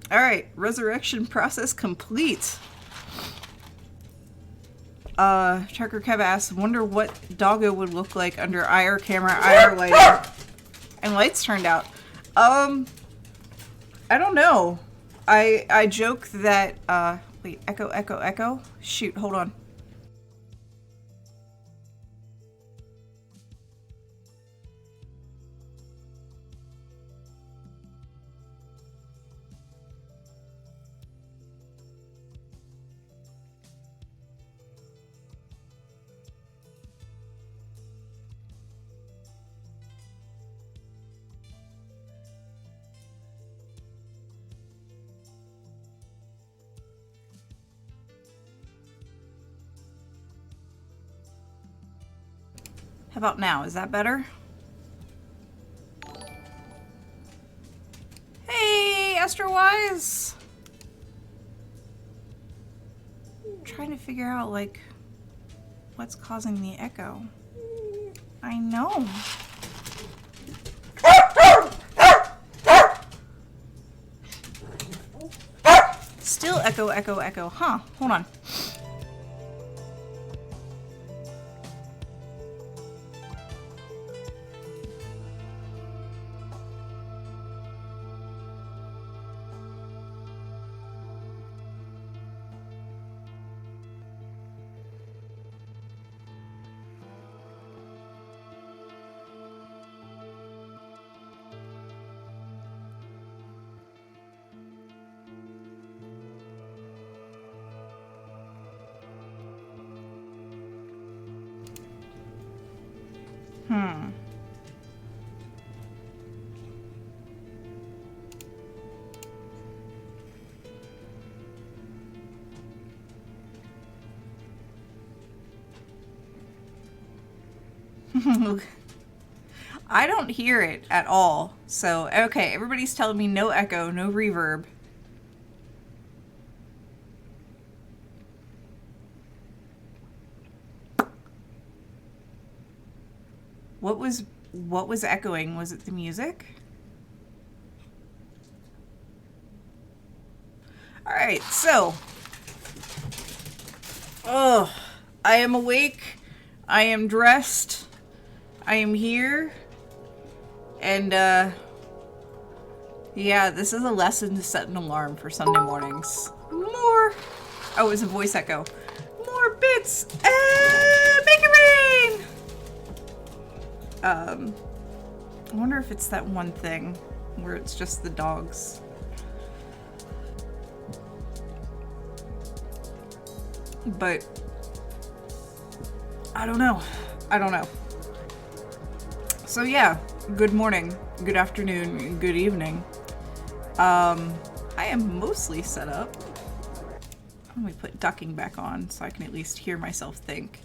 Alright, resurrection process complete. Trucker Kev asks, wonder what doggo would look like under IR camera, IR lighting. And lights turned out. I don't know. I joke that, wait, echo, echo, echo? Shoot, hold on. How about now? Is that better? Hey, Astro Wise! I'm trying to figure out, like, what's causing the echo. I know. Still echo, echo, echo. Huh, hold on. I don't hear it at all. So, okay, everybody's telling me no echo, no reverb. What was echoing? Was it the music? All right, so I am awake. I am dressed. I am here. And yeah, this is a lesson to set an alarm for Sunday mornings. More. Oh, it was a voice echo. More bits. Make it rain. I wonder if it's that one thing where it's just the dogs. But I don't know. I don't know. So yeah, good morning, good afternoon, good evening. I am mostly set up. Let me put ducking back on so I can at least hear myself think.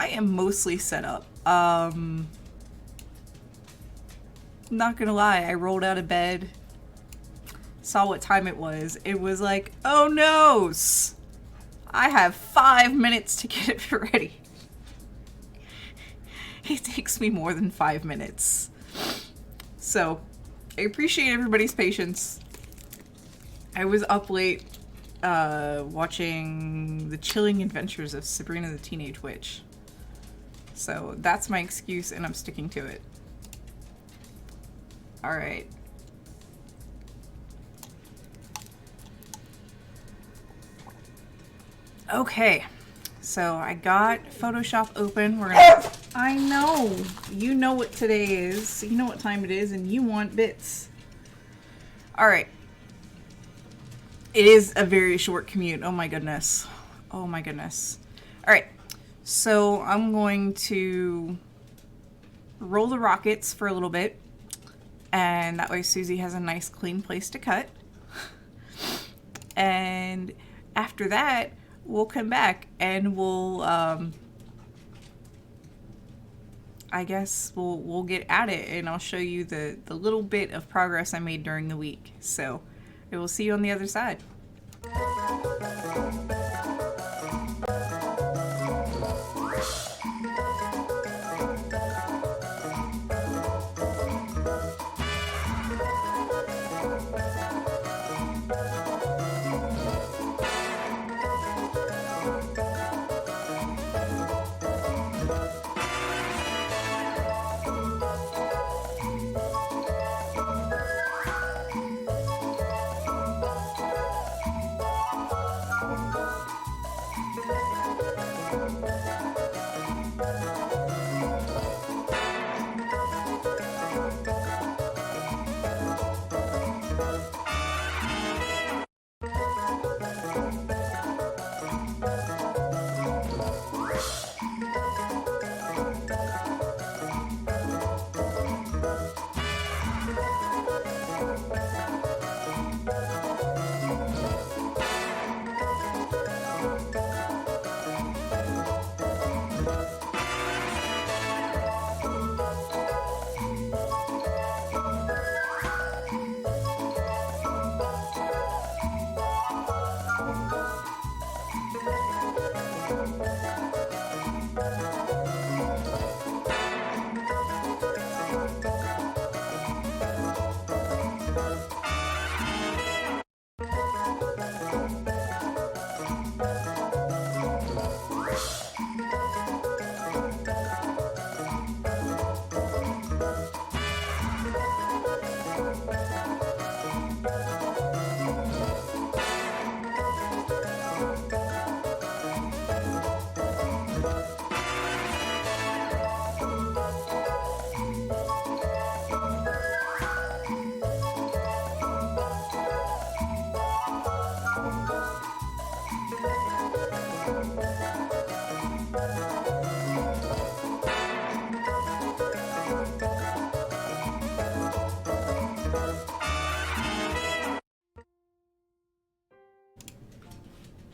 I am mostly set up. Not gonna lie, I rolled out of bed, saw what time it was. It was like, oh no, I have 5 minutes to get it ready. It takes me more than 5 minutes. So, I appreciate everybody's patience. I was up late watching The Chilling Adventures of Sabrina the Teenage Witch. So, that's my excuse and I'm sticking to it. Alright. Okay. So I got Photoshop open. We're gonna. I know. You know what today is. You know what time it is, and you want bits. Alright. It is a very short commute. Oh my goodness. Oh my goodness. Alright. So I'm going to roll the rockets for a little bit. And that way Susie has a nice clean place to cut. And after that, we'll come back and we'll, I guess we'll get at it and I'll show you the little bit of progress I made during the week. So I will see you on the other side.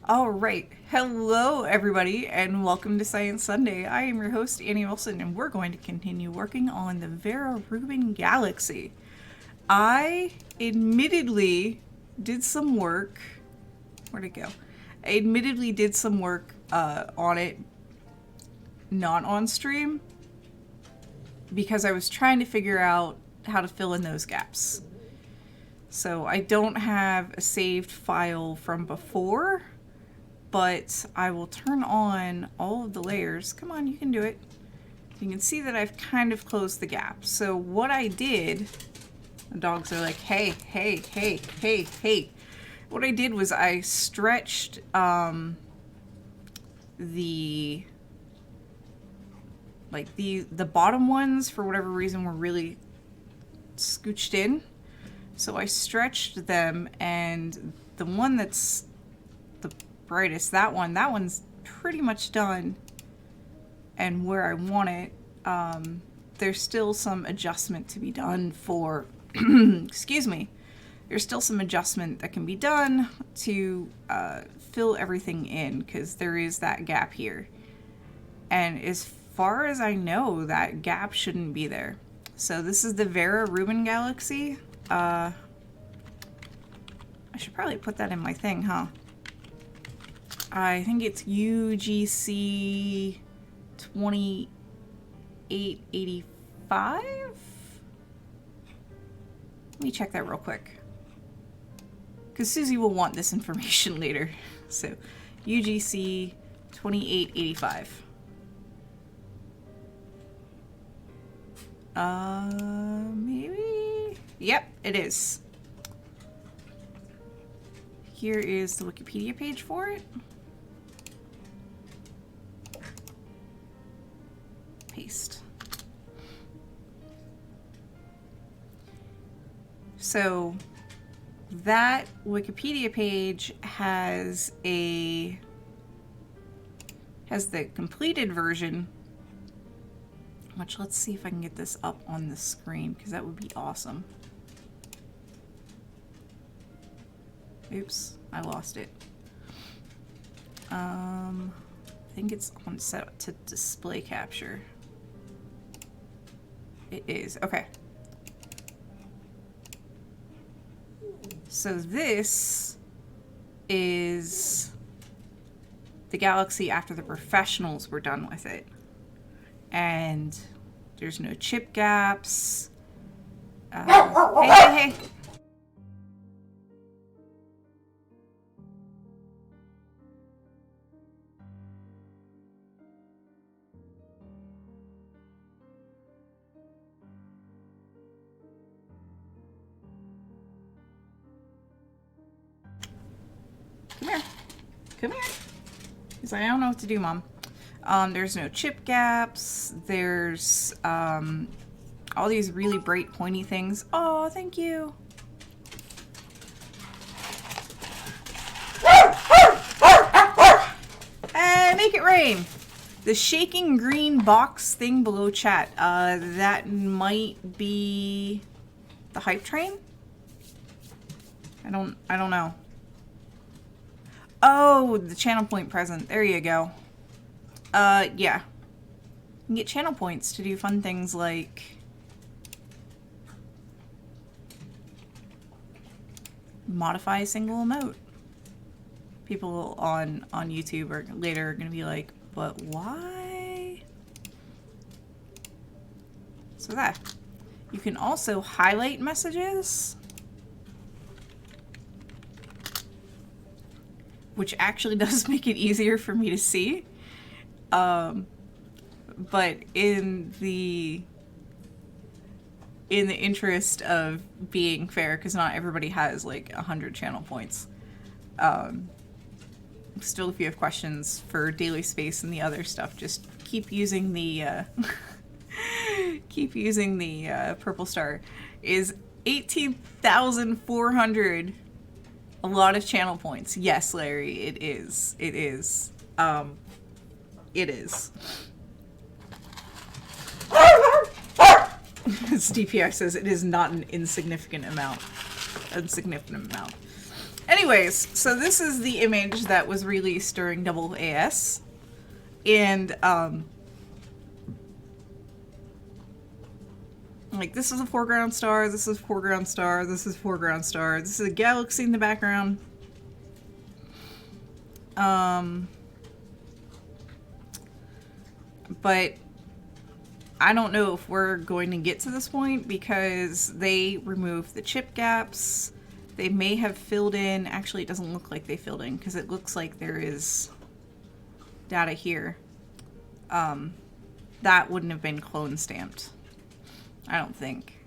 All right. Hello, everybody, and welcome to Science Sunday. I am your host, Annie Wilson, and we're going to continue working on the Vera Rubin galaxy. I admittedly did some work. Where'd it go? I admittedly did some work on it, not on stream, because I was trying to figure out how to fill in those gaps. So I don't have a saved file from before, but I will turn on all of the layers. Come on, you can do it. You can see that I've kind of closed the gap. So what I did, the dogs are like, hey, hey, hey, hey, hey. What I did was I stretched the bottom ones, for whatever reason, were really scooched in. So I stretched them, and the one that's the brightest, that one's pretty much done and where I want it. There's still some adjustment to be done for excuse me, there's still some adjustment that can be done to fill everything in, because there is that gap here, and as far as I know, that gap shouldn't be there. So this is the Vera Rubin galaxy. I should probably put that in my thing, huh? I think it's UGC 2885? Let me check that real quick, because Susie will want this information later. So UGC 2885. Maybe? Yep, it is. Here is the Wikipedia page for it. Paste. So that Wikipedia page has the completed version, which, let's see if I can get this up on the screen, because that would be awesome. Oops, I lost it. I think it's on set to display capture. It is, okay. So this is the galaxy after the professionals were done with it. And there's no chip gaps. Hey. Come here. He's like, I don't know what to do, Mom. There's no chip gaps. There's all these really bright pointy things. Oh, thank you. And make it rain. The shaking green box thing below chat. That might be the hype train. I don't know. Oh, the channel point present. There you go. Yeah. You can get channel points to do fun things like modify a single emote. People on YouTube are later going to be like, but why? So that. You can also highlight messages, which actually does make it easier for me to see. But in the interest of being fair, because not everybody has like 100 channel points, still, if you have questions for daily space and the other stuff, just keep using the purple star. Is 18,400 a lot of channel points? Yes, Larry, it is. It is. It is. DPI says it is not an insignificant amount. Anyways, so this is the image that was released during AAS. And, like, this is a foreground star, this is a foreground star, this is a foreground star, this is a galaxy in the background. But I don't know if we're going to get to this point because they removed the chip gaps. They may have filled in, actually it doesn't look like they filled in because it looks like there is data here. That wouldn't have been clone stamped, I don't think.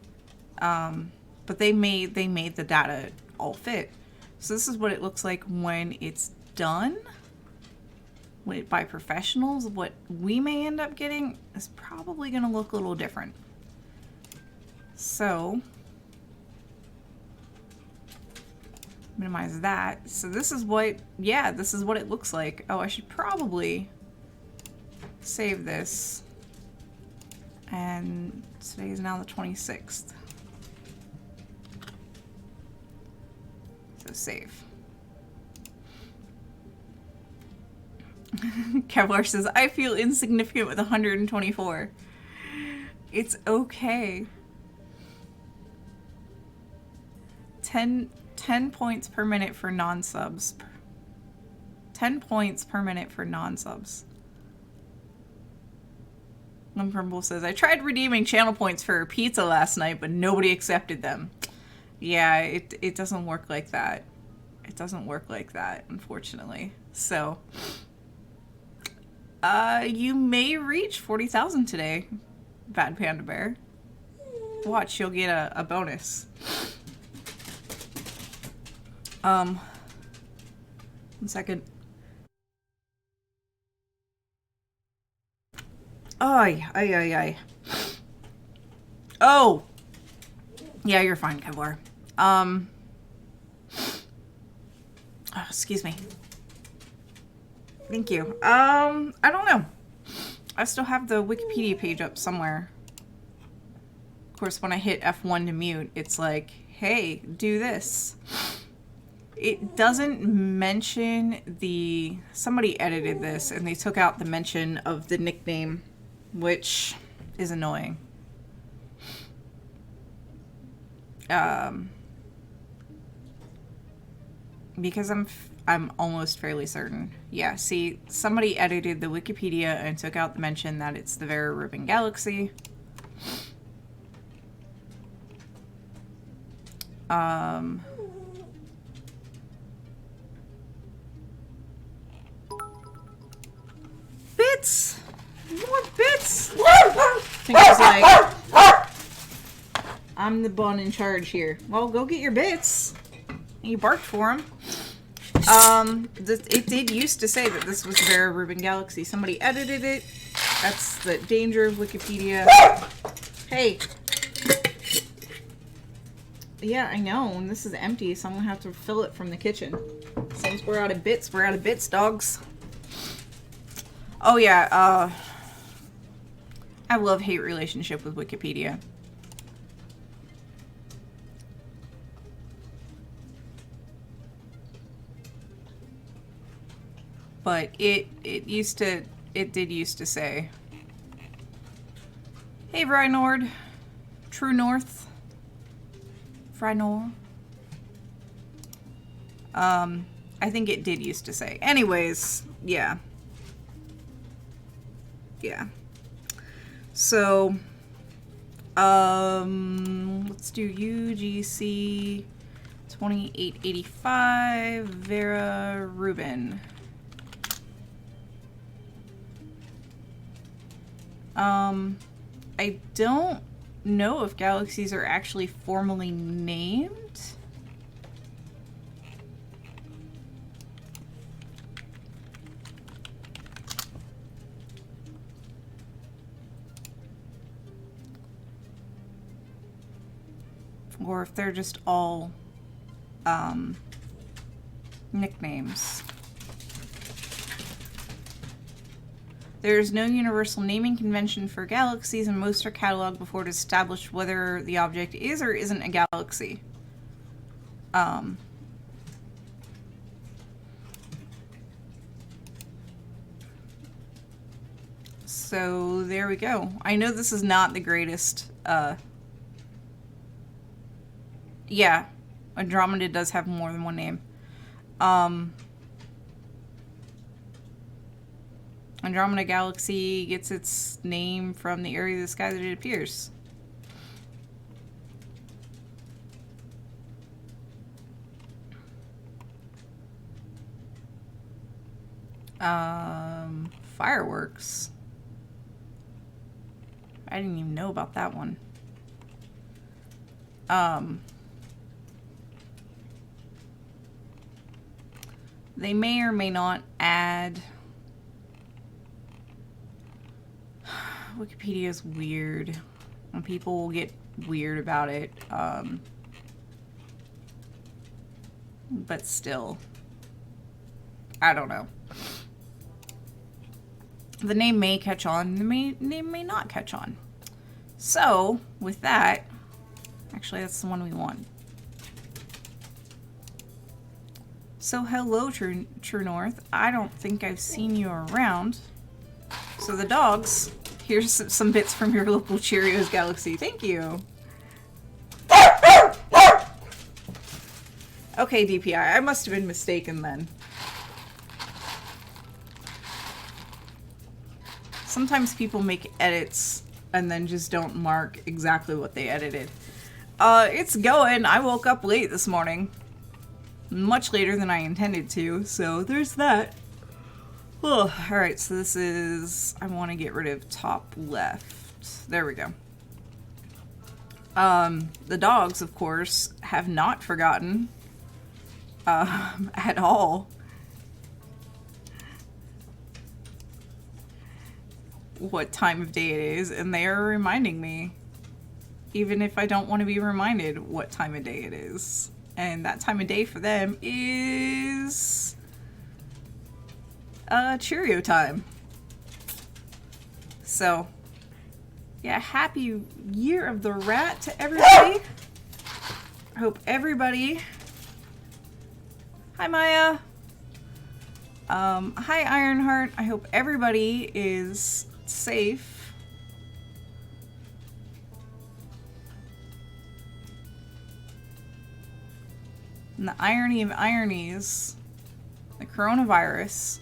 But they made the data all fit. So this is what it looks like when it's done. By professionals. What we may end up getting is probably going to look a little different. So, minimize that. So this is what, yeah, this is what it looks like. Oh, I should probably save this. And today is now the 26th. So save. Kevlar says, I feel insignificant with 124. It's okay. 10 points per minute for non-subs. 10 points per minute for non-subs. Lumprumble says, I tried redeeming channel points for a pizza last night, but nobody accepted them. Yeah, it doesn't work like that. It doesn't work like that, unfortunately. So... you may reach 40,000 today, Bad Panda Bear. Watch, you'll get a bonus. One second. Ay. Oh! Yeah, you're fine, Kevlar. Oh, excuse me. Thank you. I don't know. I still have the Wikipedia page up somewhere. Of course, when I hit F1 to mute, it's like, hey, do this. It doesn't mention the... Somebody edited this, and they took out the mention of the nickname, which is annoying. Because I'm almost fairly certain. Yeah, see, somebody edited the Wikipedia and took out the mention that it's the Vera Rubin galaxy. Bits! More bits! Tinker's like, I'm the bun in charge here. Well, go get your bits. You barked for them. It did used to say that this was Vera Rubin Galaxy. Somebody edited it. That's the danger of Wikipedia. Hey. Yeah, I know. And this is empty, so I'm gonna have to fill it from the kitchen. Since we're out of bits, dogs. Oh yeah, I love-hate relationship with Wikipedia. But it did used to say, hey Vrynord, True North, Vrynor. I think it did used to say. Anyways, yeah. Yeah. So, let's do UGC 2885 Vera Rubin. I don't know if galaxies are actually formally named. Or if they're just all, nicknames. There is no universal naming convention for galaxies, and most are cataloged before it is established whether the object is or isn't a galaxy. So there we go. I know this is not the greatest. Yeah, Andromeda does have more than one name. Andromeda Galaxy gets its name from the area of the sky that it appears. Fireworks. I didn't even know about that one. They may or may not add... Wikipedia is weird. And people will get weird about it. But still. I don't know. The name may catch on, the name may not catch on. So, with that, actually that's the one we want. So hello, True North. I don't think I've seen you around. So the dogs, here's some bits from your local Cheerios Galaxy. Thank you. Okay, DPI, I must have been mistaken then. Sometimes people make edits and then just don't mark exactly what they edited. It's going. I woke up late this morning. Much later than I intended to, so there's that. Oh, alright, so this is... I want to get rid of top left. There we go. The dogs, of course, have not forgotten at all what time of day it is, and they are reminding me, even if I don't want to be reminded what time of day it is. And that time of day for them is Cheerio time. So, yeah, happy Year of the Rat to everybody. I hope everybody... Hi, Maya. Hi, Ironheart. I hope everybody is safe. And the irony of ironies, the coronavirus,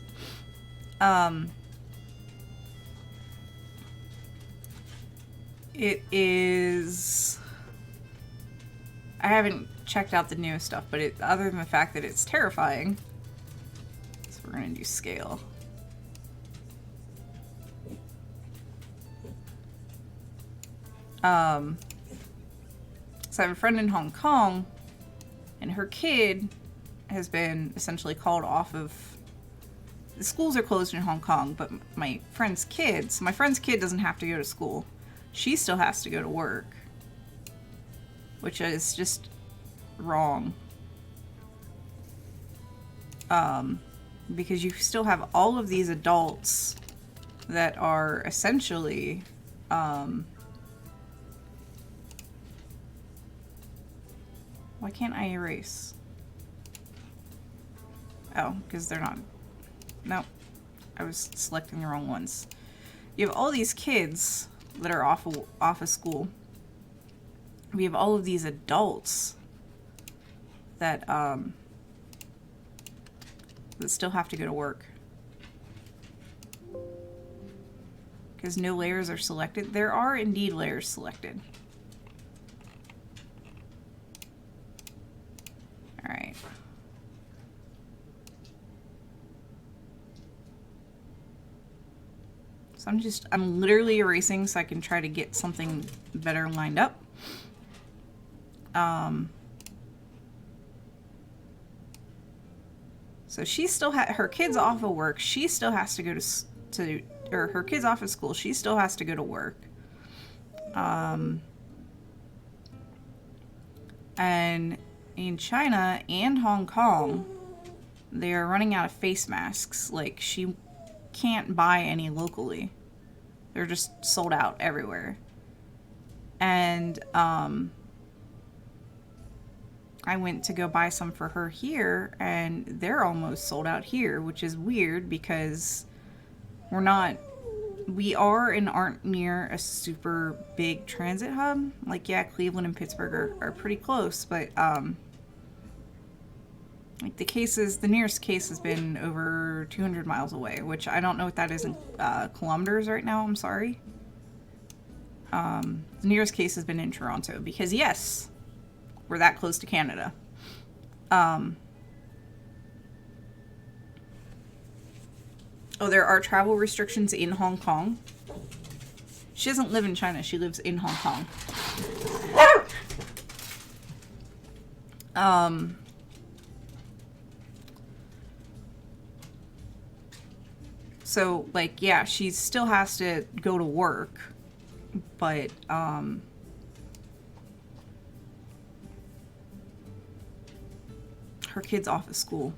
it is... I haven't checked out the newest stuff, but other than the fact that it's terrifying, so we're gonna do scale. So I have a friend in Hong Kong, and her kid has been essentially called off of... The schools are closed in Hong Kong, but my friend's kid doesn't have to go to school. She still has to go to work, which is just wrong. Because you still have all of these adults that are essentially... Why can't I erase? Oh, because they're not... Nope. I was selecting the wrong ones. You have all these kids that are off of school. We have all of these adults that that still have to go to work. Because no layers are selected. There are indeed layers selected. Alright. So I'm literally erasing so I can try to get something better lined up. So she still her kid's off of work. She still has to go or her kid's off of school. She still has to go to work. And in China and Hong Kong, they are running out of face masks. Like, she can't buy any locally. They're just sold out everywhere. And I went to go buy some for her here, and they're almost sold out here, which is weird because we're not we are and aren't near a super big transit hub. Like, yeah, Cleveland and Pittsburgh are pretty close, but like the nearest case has been over 200 miles away, which I don't know what that is in kilometers right now. I'm sorry. The nearest case has been in Toronto because, yes, we're that close to Canada. Oh, there are travel restrictions in Hong Kong. She doesn't live in China. She lives in Hong Kong. So, like, yeah, she still has to go to work, but, her kid's off of school.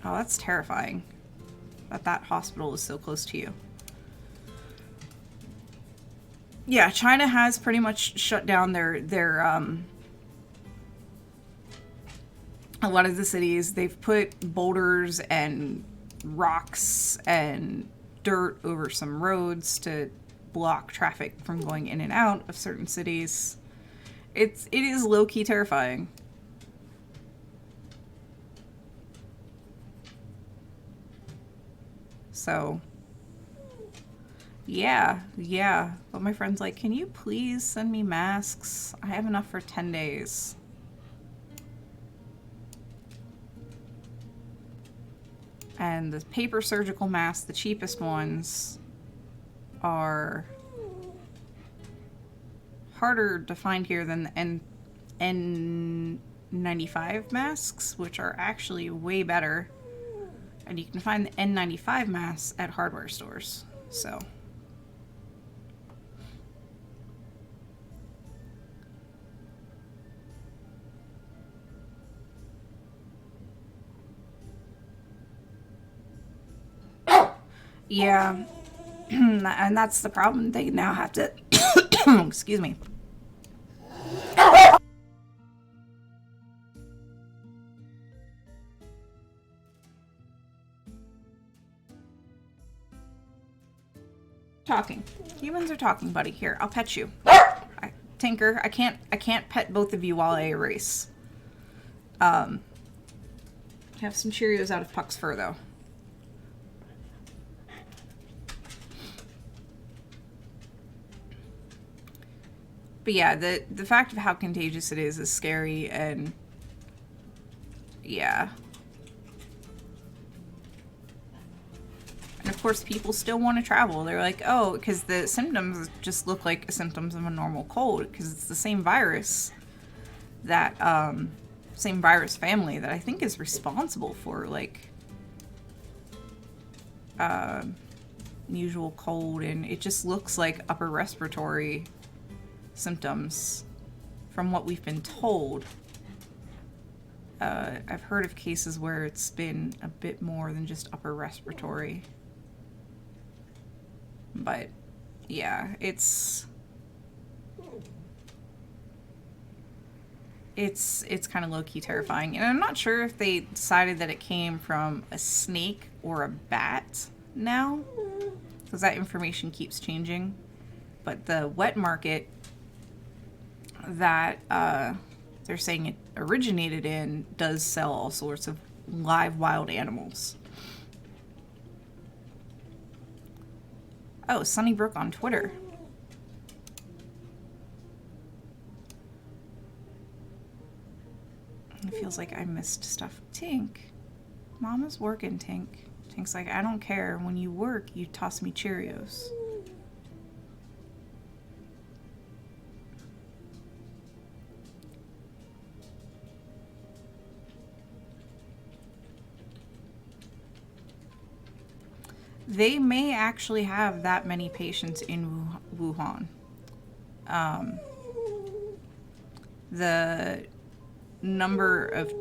Oh, that's terrifying. That hospital is so close to you. Yeah, China has pretty much shut down their a lot of the cities. They've put boulders and rocks and dirt over some roads to block traffic from going in and out of certain cities. It is low-key terrifying. So, yeah. But my friend's like, can you please send me masks? I have enough for 10 days. And the paper surgical masks, the cheapest ones, are harder to find here than the N95 masks, which are actually way better. And you can find the N95 masks at hardware stores. So. Yeah. And that's the problem. They now have to... Excuse me. Talking. Humans are talking, buddy. Here, I'll pet you. Tinker, I can't pet both of you while I erase. Have some Cheerios out of Puck's fur, though. But yeah, the fact of how contagious it is scary, and yeah. And of course, people still want to travel. They're like, oh, because the symptoms just look like symptoms of a normal cold, because it's the same virus that, same virus family that I think is responsible for, like, usual cold, and it just looks like upper respiratory symptoms from what we've been told. I've heard of cases where it's been a bit more than just upper respiratory. But yeah, it's kind of low-key terrifying. And I'm not sure if they decided that it came from a snake or a bat now, because that information keeps changing. But the wet market that they're saying it originated in does sell all sorts of live wild animals. Oh, Sunnybrook on Twitter. It feels like I missed stuff. Tink. Mama's working, Tink. Tink's like, I don't care. When you work, you toss me Cheerios. They may actually have that many patients in Wuhan. The number of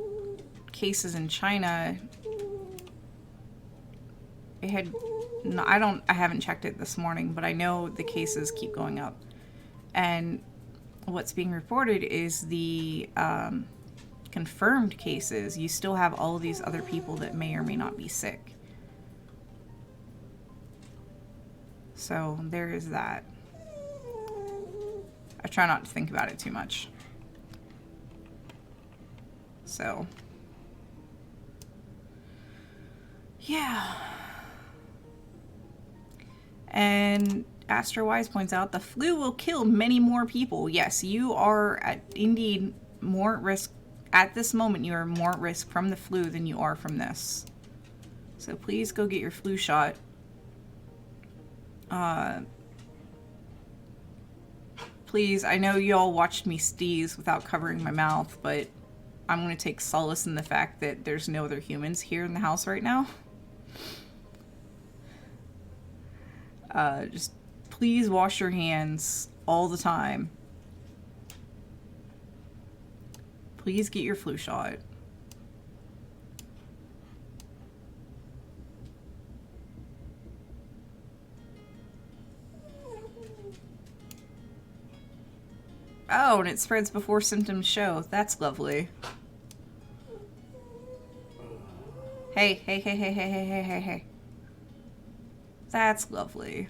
cases in China, I haven't checked it this morning, but I know the cases keep going up. And what's being reported is the confirmed cases. You still have all of these other people that may or may not be sick. So there is that. I try not to think about it too much. So, yeah. And Astro Wise points out the flu will kill many more people. Yes, you are indeed more at risk. At this moment, you are more at risk from the flu than you are from this. So please go get your flu shot. Please, I know y'all watched me sneeze without covering my mouth, but I'm going to take solace in the fact that there's no other humans here in the house right now. Just please wash your hands all the time. Please get your flu shot. Oh, and it spreads before symptoms show. That's lovely. Hey, hey, hey, hey, hey, hey, hey, hey, hey. That's lovely.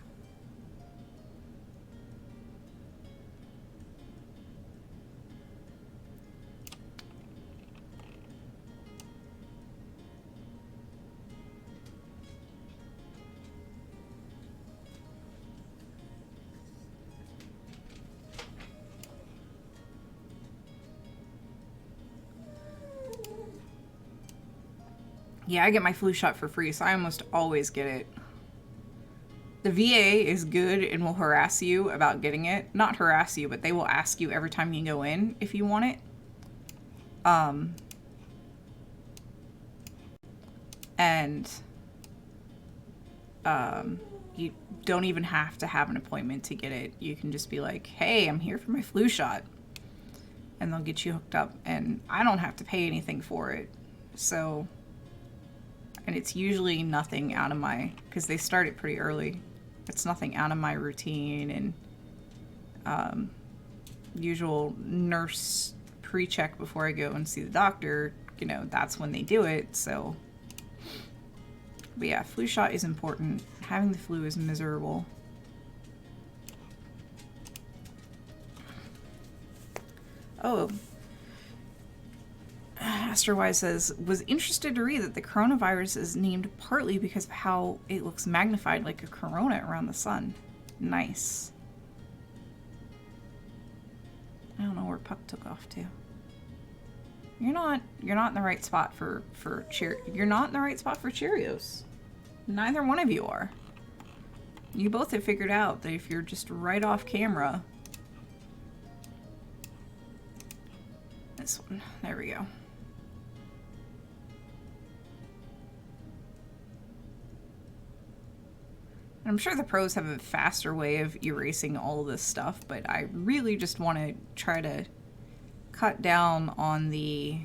Yeah, I get my flu shot for free, so I almost always get it. The VA is good and will harass you about getting it. Not harass you, but they will ask you every time you go in if you want it. You don't even have to have an appointment to get it. You can just be like, hey, I'm here for my flu shot. And they'll get you hooked up, and I don't have to pay anything for it. So, and it's usually nothing out of my, because they start it pretty early. It's nothing out of my routine, and usual nurse pre-check before I go and see the doctor, you know, that's when they do it, so. But yeah, flu shot is important. Having the flu is miserable. Oh. Astrowise says, was interested to read that the coronavirus is named partly because of how it looks magnified like a corona around the sun. Nice. I don't know where Puck took off to. You're not in the right spot for you're not in the right spot for Cheerios. Neither one of you are. You both have figured out that if you're just right off camera. This one. There we go. I'm sure the pros have a faster way of erasing all of this stuff, but I really just want to try to cut down on the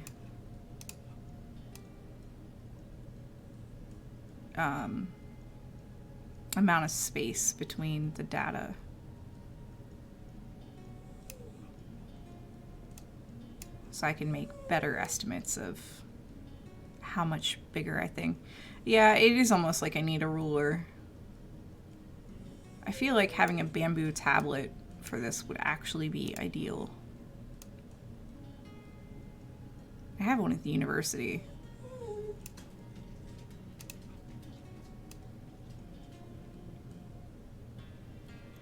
amount of space between the data. So I can make better estimates of how much bigger I think. Yeah, it is almost like I need a ruler. I feel like having a bamboo tablet for this would actually be ideal. I have one at the university.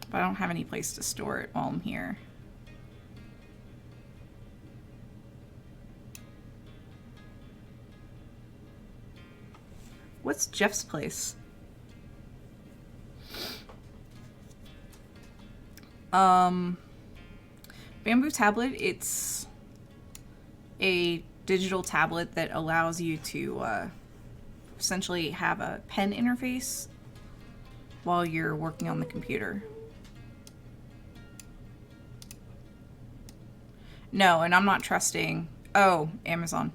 But I don't have any place to store it while I'm here. What's Jeff's place? Bamboo tablet, it's a digital tablet that allows you to essentially have a pen interface while you're working on the computer. No, and I'm not trusting... Oh, Amazon.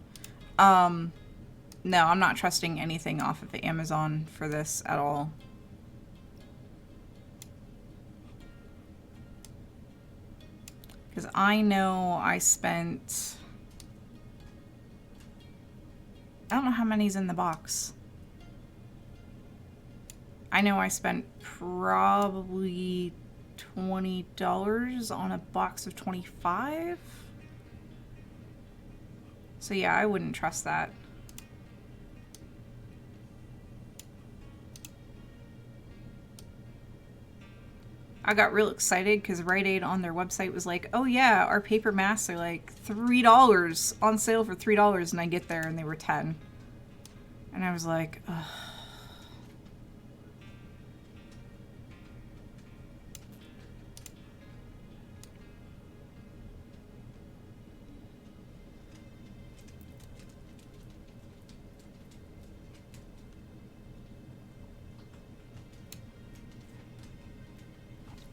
No, I'm not trusting anything off of Amazon for this at all. Because I know I spent... I don't know how many's in the box. I know I spent probably $20 on a box of 25. So yeah, I wouldn't trust that. I got real excited because Rite Aid on their website was like, oh yeah, our paper masks are like $3 on sale for $3, and I get there and they were 10. And I was like, ugh.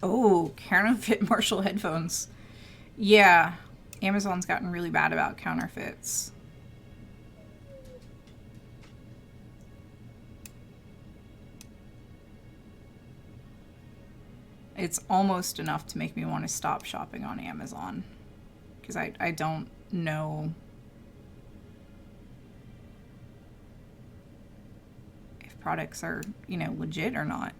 Oh, counterfeit Marshall headphones. Yeah, Amazon's gotten really bad about counterfeits. It's almost enough to make me want to stop shopping on Amazon. Because I don't know if products are, you know, legit or not.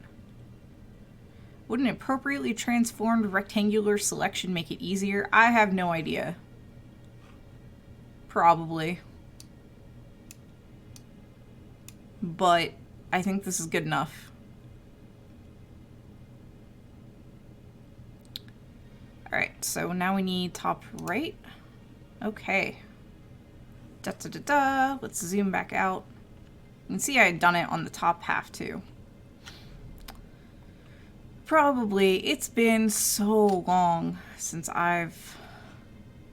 Would an appropriately transformed rectangular selection make it easier? I have no idea. Probably. But I think this is good enough. Alright, so now we need top right. Okay. Da da da da. Let's zoom back out. You can see I had done it on the top half too. Probably, it's been so long since I've,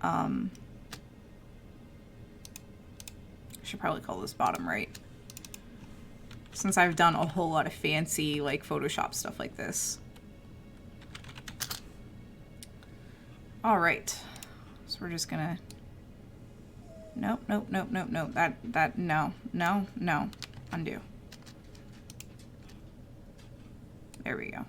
I should probably call this bottom right. Since I've done a whole lot of fancy, like, Photoshop stuff like this. Alright. So we're just gonna... Nope, nope, nope, nope, nope. No, no, no. Undo. There we go.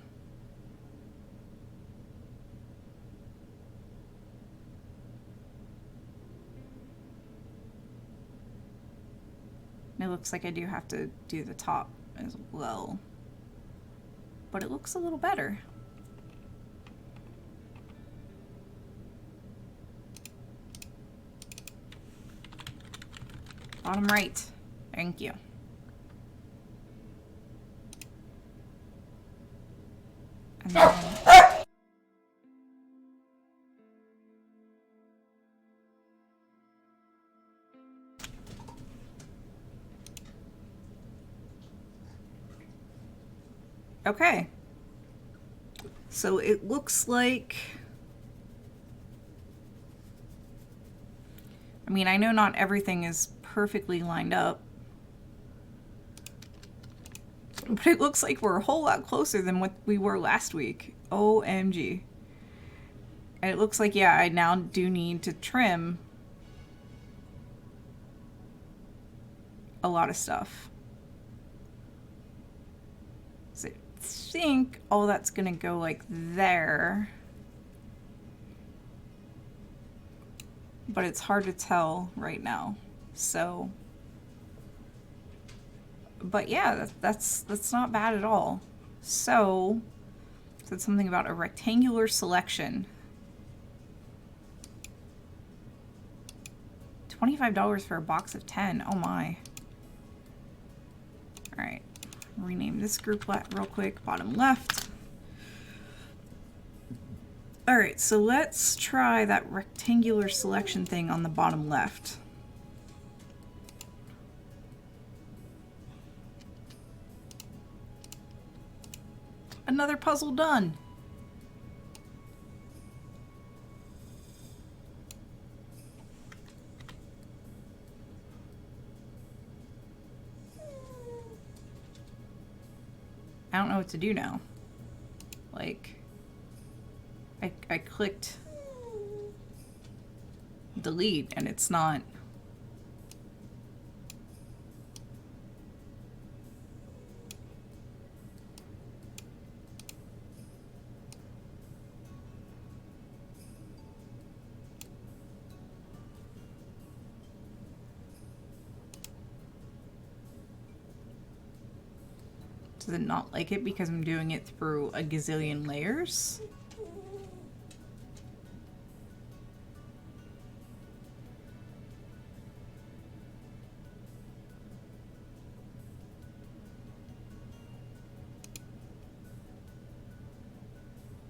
It looks like I do have to do the top as well. But it looks a little better. Bottom right. Thank you. And then... Okay. So it looks like... I mean, I know not everything is perfectly lined up. But it looks like we're a whole lot closer than what we were last week. OMG. And it looks like, yeah, I now do need to trim a lot of stuff. So I think all that's gonna go like there. But it's hard to tell right now. So, but yeah, that's not bad at all. So, said something about a rectangular selection. $25 for a box of 10. Oh my. All right, rename this group real quick. Bottom left. All right, so let's try that rectangular selection thing on the bottom left. Another puzzle done. I don't know what to do now. Like, I clicked delete and it's not. Does it not like it because I'm doing it through a gazillion layers?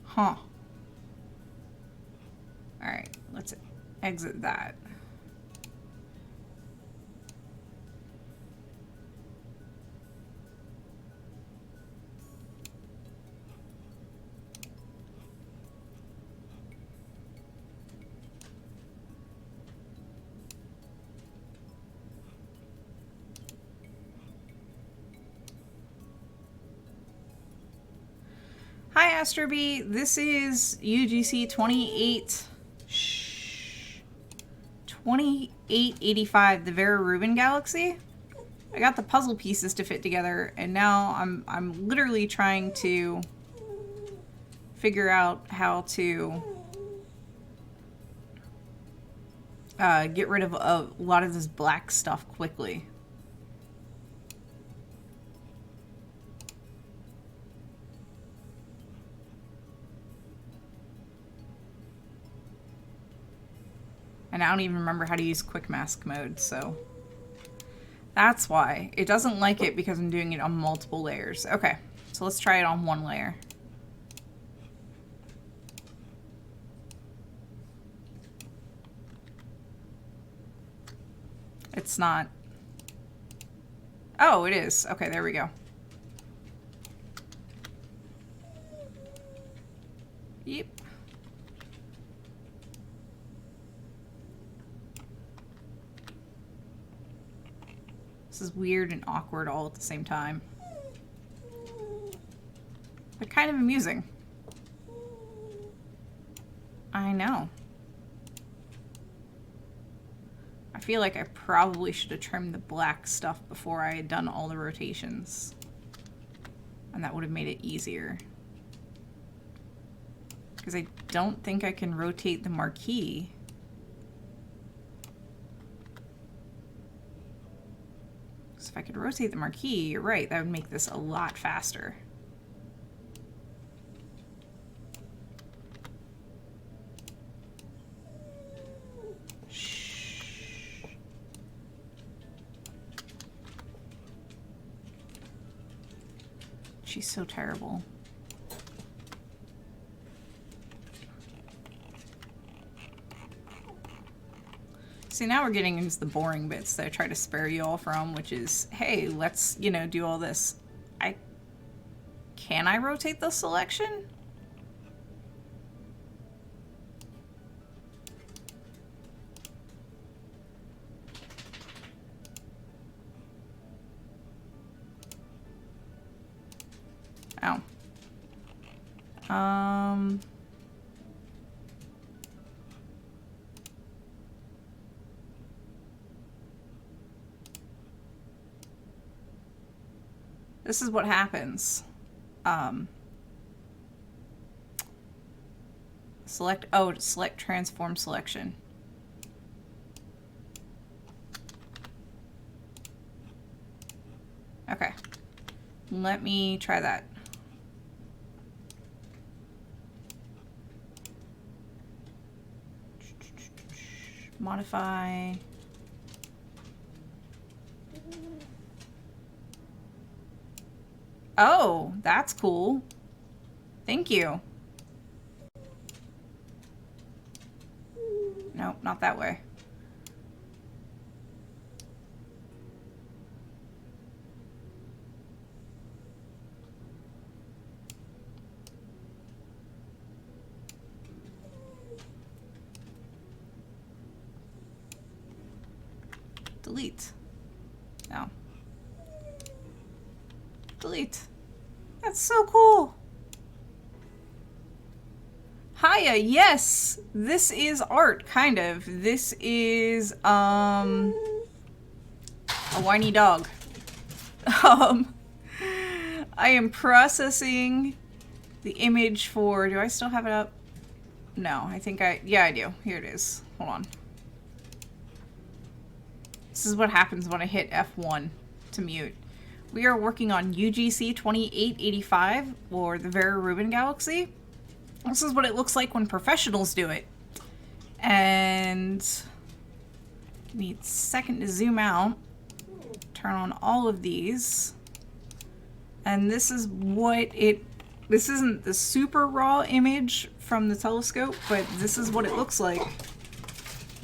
Huh. Alright, let's exit that. Hi Astro B, this is UGC 2885, the Vera Rubin galaxy. I got the puzzle pieces to fit together, and now I'm literally trying to figure out how to get rid of a lot of this black stuff quickly. And I don't even remember how to use quick mask mode, so that's why. It doesn't like it because I'm doing it on multiple layers. Okay, so let's try it on one layer. It's not. Oh, it is. Okay, there we go. Yep. This is weird and awkward all at the same time. But kind of amusing. I know. I feel like I probably should have trimmed the black stuff before I had done all the rotations. And that would have made it easier. Because I don't think I can rotate the marquee. So if I could rotate the marquee, you're right, that would make this a lot faster. She's so terrible. See, now we're getting into the boring bits that I try to spare you all from, which is, hey, let's, you know, do all this. Can I rotate the selection? Oh. This is what happens. Select transform selection. Okay. Let me try that. Modify. Oh, that's cool. Thank you. Nope, not that way. Delete. No. Delete. That's so cool. Hiya, yes! This is art, kind of. This is, a whiny dog. I am processing the image for... Do I still have it up? No, I think yeah, I do. Here it is. Hold on. This is what happens when I hit F1 to mute. We are working on UGC 2885, or the Vera Rubin galaxy. This is what it looks like when professionals do it. And give me a second to zoom out, turn on all of these, and this is what it, this isn't the super raw image from the telescope, but this is what it looks like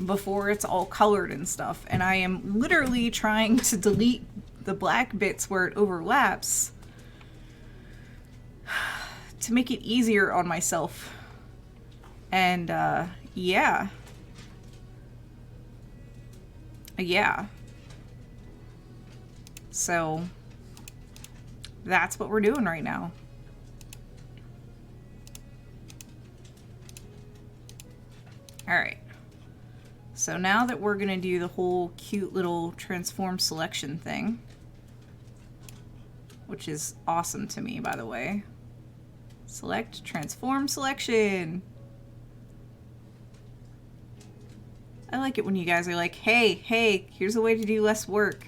before it's all colored and stuff. And I am literally trying to delete the black bits where it overlaps to make it easier on myself. And yeah. So that's what we're doing right now. All right. So now that we're gonna do the whole cute little transform selection thing, which is awesome to me, by the way. Select transform selection. I like it when you guys are like, hey, here's a way to do less work.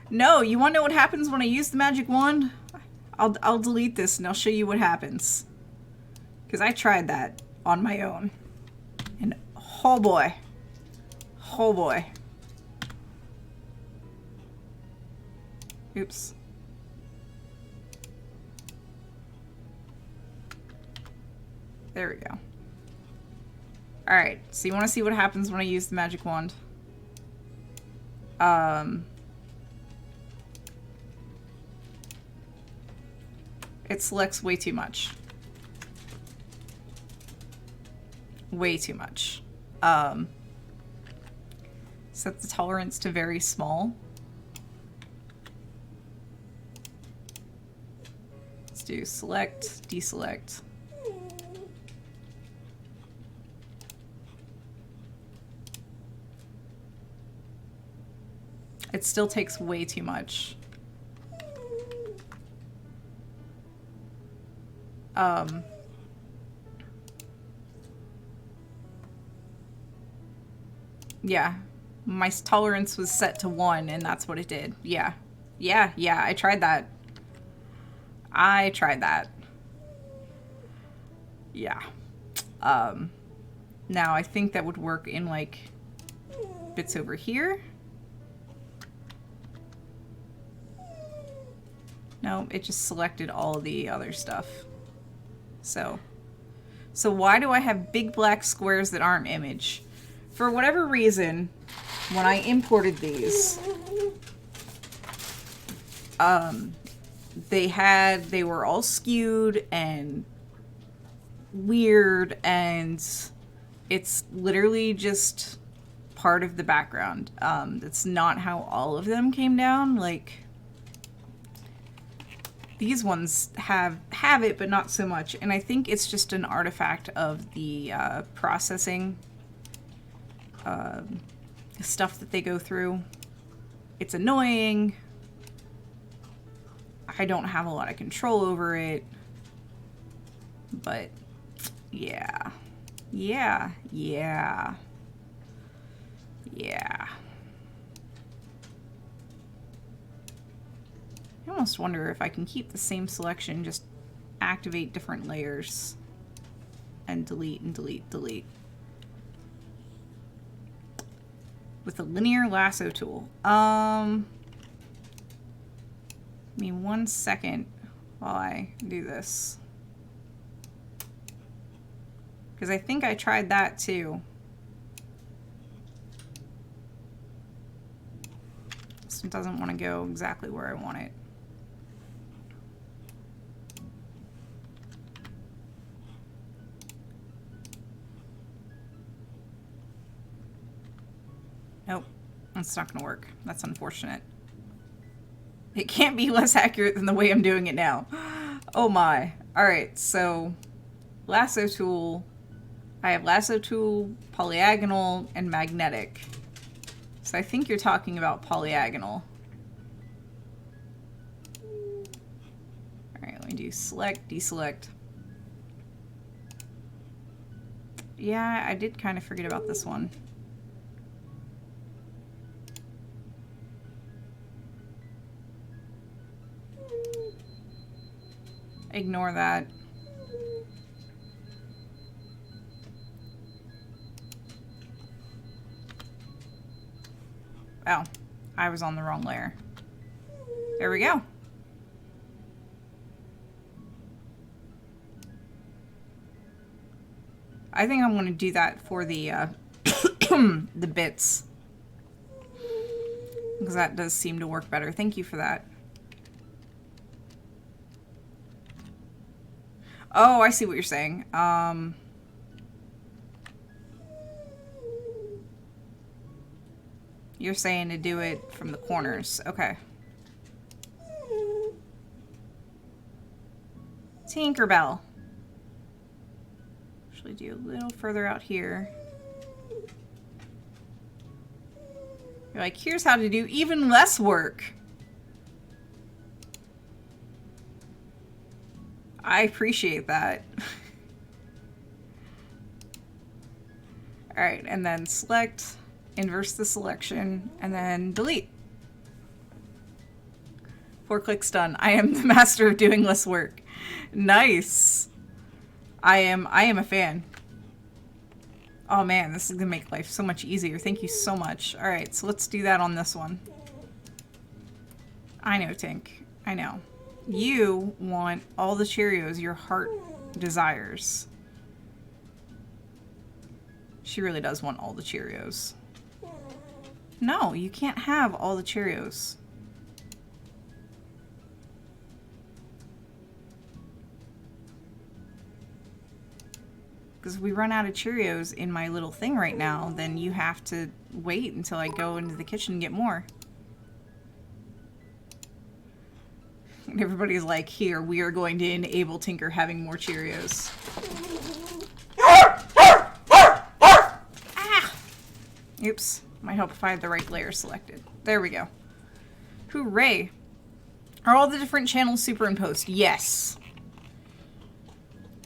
No, you wanna know what happens when I use the magic wand? I'll delete this and I'll show you what happens. Because I tried that on my own. And oh boy. Oh boy. Oops. There we go. Alright, so you want to see what happens when I use the magic wand? It selects way too much. Way too much. Set the tolerance to very small. Let's do select, deselect. It still takes way too much. Yeah, my tolerance was set to 1 and that's what it did. Yeah, I tried that. Yeah. Now I think that would work in like bits over here. No, it just selected all the other stuff. So why do I have big black squares that aren't image? For whatever reason, when I imported these, they were all skewed and weird, and it's literally just part of the background. That's not how all of them came down. Like, these ones have it, but not so much. And I think it's just an artifact of the processing stuff that they go through. It's annoying. I don't have a lot of control over it. But yeah. I almost wonder if I can keep the same selection, just activate different layers and delete and delete, delete. With a linear lasso tool. Give me 1 second while I do this. Because I think I tried that too. This one doesn't want to go exactly where I want it. Nope, that's not gonna work. That's unfortunate. It can't be less accurate than the way I'm doing it now. Oh my. Alright, so lasso tool. I have lasso tool, polyagonal, and magnetic. So I think you're talking about polyagonal. Alright, let me do select, deselect. Yeah, I did kind of forget about this one. Ignore that. Oh, I was on the wrong layer. There we go. I think I'm going to do that for the the bits. Because that does seem to work better. Thank you for that. Oh, I see what you're saying. You're saying to do it from the corners. Okay. Tinkerbell. Actually do a little further out here. You're like, here's how to do even less work. I appreciate that. All right, and then select, inverse the selection, and then delete. 4 clicks done. I am the master of doing less work. Nice. I am a fan. Oh man, this is gonna make life so much easier. Thank you so much. All right, so let's do that on this one. I know, Tink. I know. You want all the Cheerios your heart desires. She really does want all the Cheerios. No, you can't have all the Cheerios. Because if we run out of Cheerios in my little thing right now, then you have to wait until I go into the kitchen and get more. And everybody's like, here, we are going to enable Tinker having more Cheerios. Ah! Oops. Might help if I had the right layer selected. There we go. Hooray. Are all the different channels superimposed? Yes.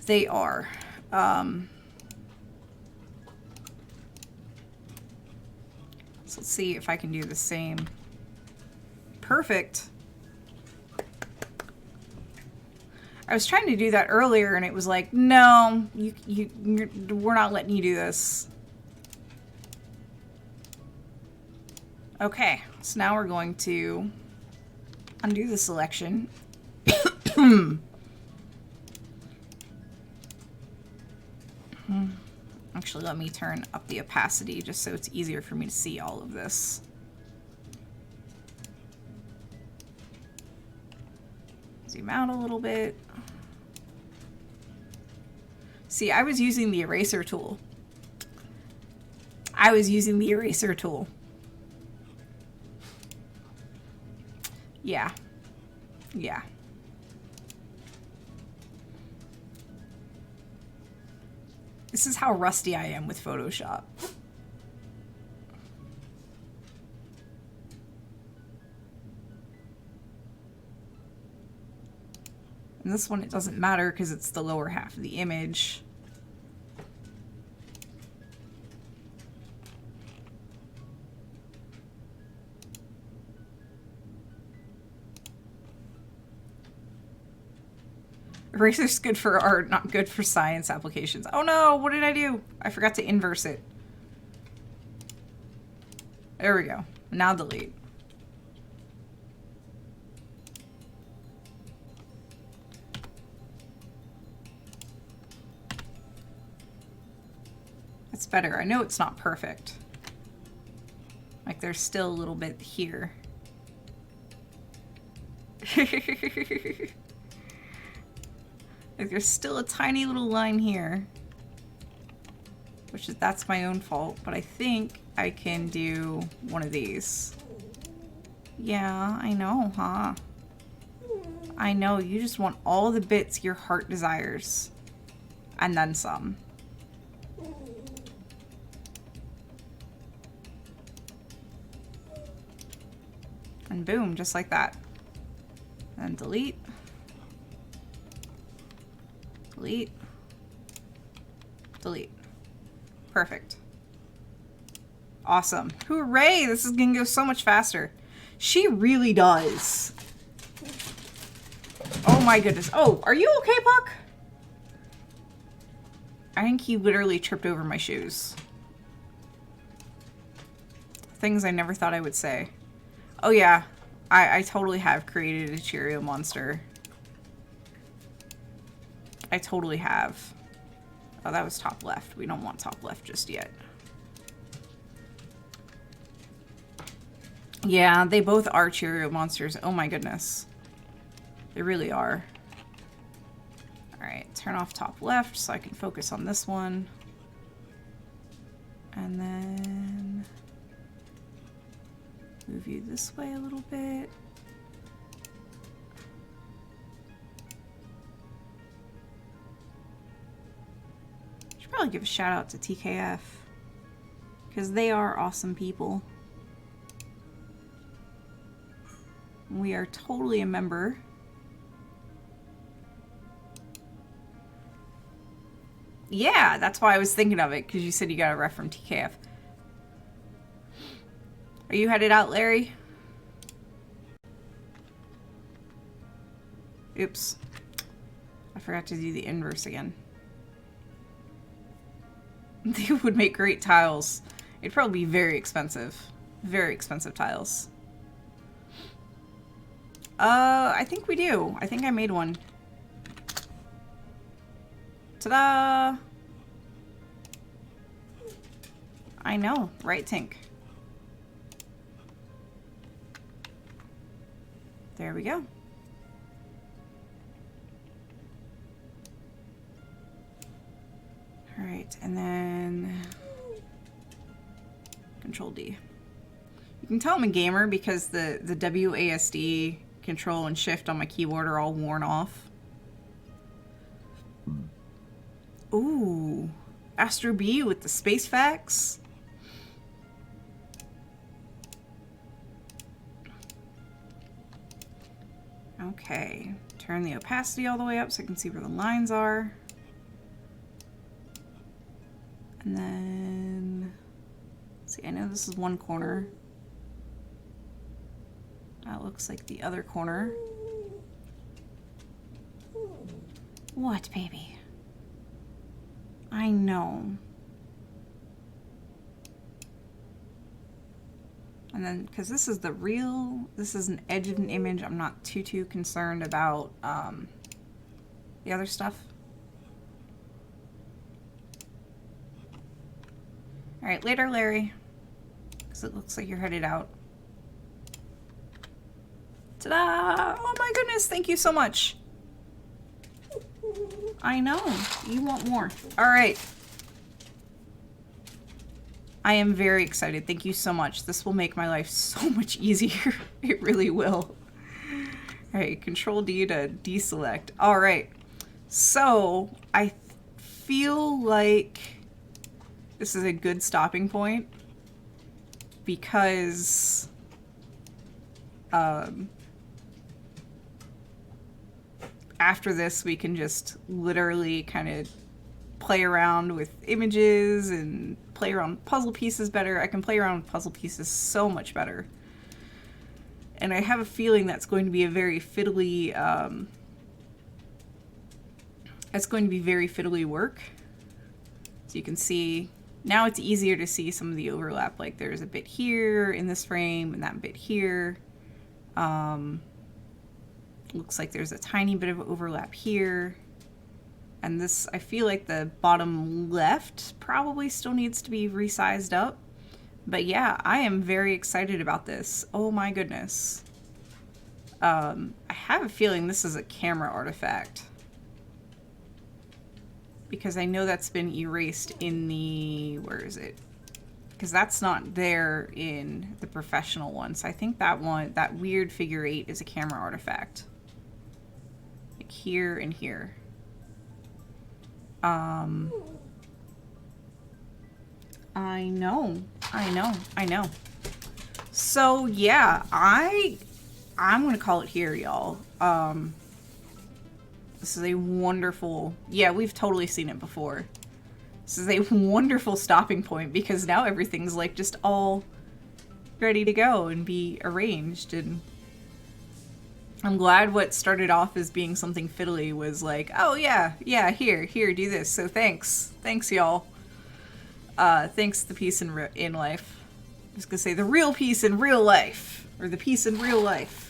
They are. So let's see if I can do the same. Perfect. I was trying to do that earlier and it was like, no, we're not letting you do this. Okay, so now we're going to undo the selection. Actually, let me turn up the opacity just so it's easier for me to see all of this. Zoom out a little bit. See, I was using the eraser tool. Yeah. Yeah. This is how rusty I am with Photoshop. And this one, it doesn't matter because it's the lower half of the image. Eraser's good for art, not good for science applications. Oh no, what did I do? I forgot to inverse it. There we go. Now delete. That's better. I know it's not perfect. Like there's still a little bit here. Like there's still a tiny little line here, which is, that's my own fault, but I think I can do one of these. Yeah, I know, huh? I know, you just want all the bits your heart desires, and then some. And boom, just like that. And delete. Delete. Delete. Perfect. Awesome. Hooray! This is gonna go so much faster. She really does. Oh my goodness. Oh, are you okay, Puck? I think he literally tripped over my shoes. Things I never thought I would say. Oh yeah, I totally have created a Cheerio monster. I totally have. Oh, that was top left. We don't want top left just yet. Yeah, they both are Cheerio monsters. Oh my goodness. They really are. Alright, turn off top left so I can focus on this one. And then move you this way a little bit. Should probably give a shout out to TKF because they are awesome people. We are totally a member. Yeah, that's why I was thinking of it, because you said you got a ref from TKF. Are you headed out, Larry? Oops. I forgot to do the inverse again. They would make great tiles. It'd probably be very expensive. Very expensive tiles. I think we do. I think I made one. Ta-da! I know, right, Tink? There we go. Alright, and then Control D. You can tell I'm a gamer because the WASD, Control, and Shift on my keyboard are all worn off. Ooh, Astro B with the space facts. Okay, turn the opacity all the way up so I can see where the lines are. And then, see, I know this is one corner. That looks like the other corner. What, baby? I know. And then, because this is the real, this is an edge of an image, I'm not too concerned about the other stuff. Alright, later, Larry. Because it looks like you're headed out. Ta-da! Oh my goodness, thank you so much. I know. You want more. Alright. I am very excited. Thank you so much. This will make my life so much easier. It really will. Alright, Control D to deselect. Alright. So, I feel like this is a good stopping point because after this we can just literally kind of play around with images and play around with puzzle pieces better. I can play around with puzzle pieces so much better. And I have a feeling that's going to be a very fiddly, that's going to be very fiddly work. So you can see, now it's easier to see some of the overlap. Like there's a bit here in this frame and that bit here. Looks like there's a tiny bit of overlap here. And this, I feel like the bottom left probably still needs to be resized up. But yeah, I am very excited about this. Oh my goodness. I have a feeling this is a camera artifact. Because I know that's been erased in the, where is it? Because that's not there in the professional one. So I think that one, that weird figure 8 is a camera artifact. Like here and here. I know. So yeah, I'm gonna call it here, y'all. This is a wonderful, yeah, we've totally seen it before. This is a wonderful stopping point because now everything's like just all ready to go and be arranged, and I'm glad what started off as being something fiddly was like, oh yeah, yeah, here, do this. So thanks, y'all. Thanks the peace in life. I was gonna say the real peace in real life, or the peace in real life.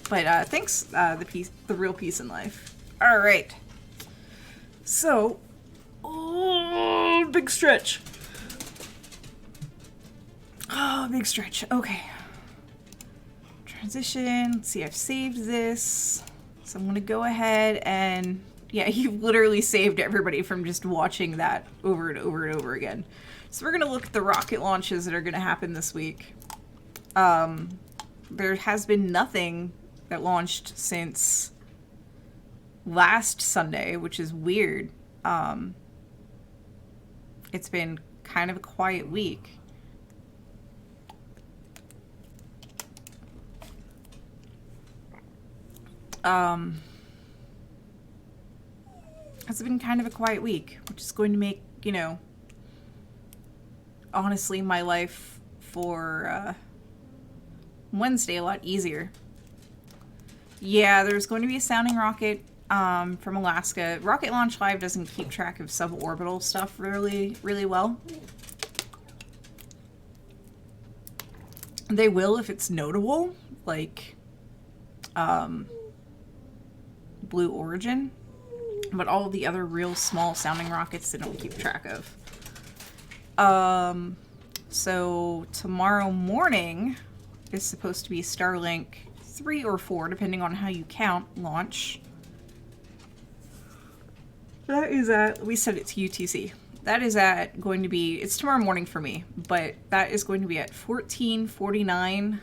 But thanks, the real peace in life. All right. So, oh, big stretch. Oh, big stretch. Okay. Transition. Let's see, I've saved this. So I'm going to go ahead and... Yeah, you've literally saved everybody from just watching that over and over and over again. So we're going to look at the rocket launches that are going to happen this week. There has been nothing that launched since last Sunday, which is weird. It's been kind of a quiet week. It's been kind of a quiet week, which is going to make, you know, honestly, my life for Wednesday a lot easier. Yeah, there's going to be a sounding rocket from Alaska. Rocket Launch Live doesn't keep track of suborbital stuff really well. They will if it's notable, like Blue Origin, but all the other real small sounding rockets they don't keep track of. So tomorrow morning is supposed to be Starlink 3 or 4, depending on how you count, launch. That is at, we set it to UTC. That is at going to be, it's tomorrow morning for me, but that is going to be at 14:49,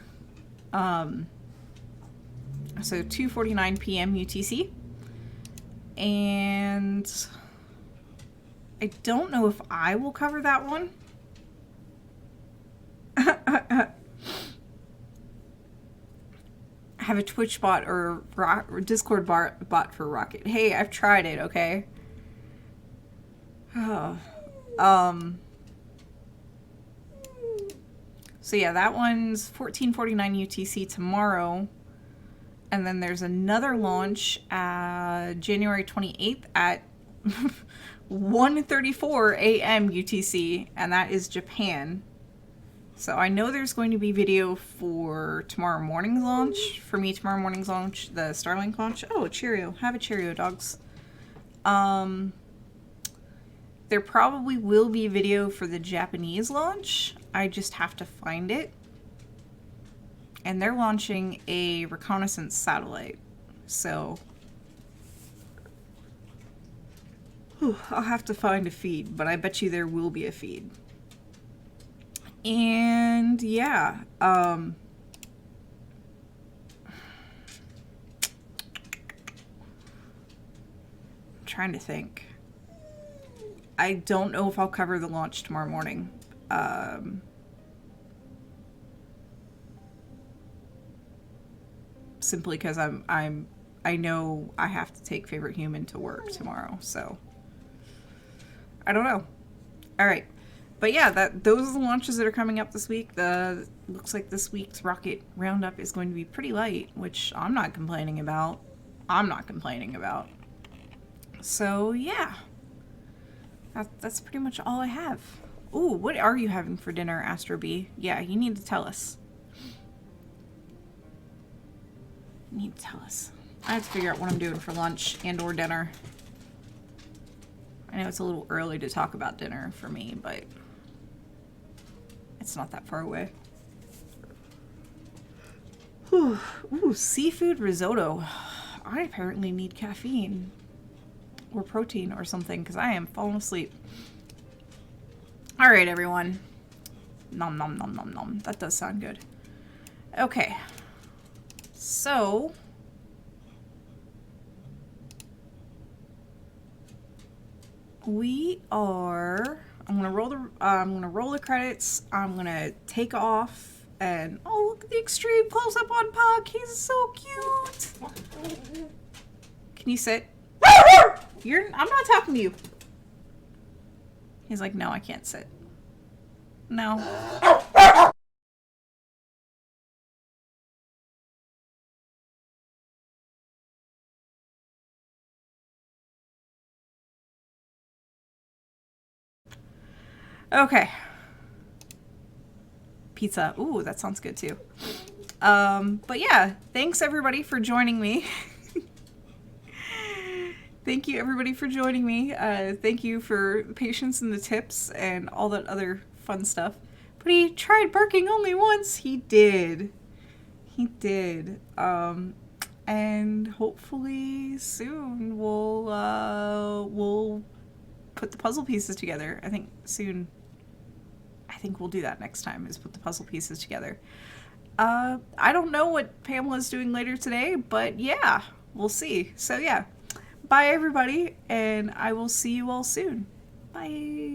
so 2:49 p.m. UTC. And I don't know if I will cover that one. I have a Twitch bot or Discord bot for Rocket. Hey, I've tried it, okay? Oh. So yeah, that one's 14:49 UTC tomorrow. And then there's another launch January 28th at 1:34 a.m. UTC, and that is Japan. So I know there's going to be video for tomorrow morning's launch. For me, tomorrow morning's launch, the Starlink launch. Oh, a Cheerio. Have a Cheerio, dogs. There probably will be video for the Japanese launch. I just have to find it. And they're launching a reconnaissance satellite. So I'll have to find a feed, but I bet you there will be a feed. And yeah, I'm trying to think. I don't know if I'll cover the launch tomorrow morning. Simply because I know I have to take Favorite Human to work tomorrow, so I don't know. All right, but yeah, those are the launches that are coming up this week. Looks like this week's rocket roundup is going to be pretty light, which I'm not complaining about. So yeah, that's pretty much all I have. Ooh, what are you having for dinner, Astro B? Yeah, you need to tell us. I have to figure out what I'm doing for lunch and or dinner. I know it's a little early to talk about dinner for me, but it's not that far away. Ooh, seafood risotto. I apparently need caffeine or protein or something because I am falling asleep. All right, everyone. Nom nom nom nom nom. That does sound good. Okay. So we are. I'm gonna roll the credits. I'm gonna take off, and oh, look at the extreme close up on Puck. He's so cute. Can you sit? I'm not talking to you. He's like, no, I can't sit. No. Okay. Pizza. Ooh, that sounds good too. But yeah, thanks everybody for joining me. Thank you everybody for joining me. Thank you for the patience and the tips and all that other fun stuff. But he tried barking only once. He did. He did. And hopefully soon we'll put the puzzle pieces together. I think we'll do that next time, is put the puzzle pieces together. I don't know what Pamela's doing later today, but yeah, we'll see. So yeah, bye everybody, and I will see you all soon. Bye.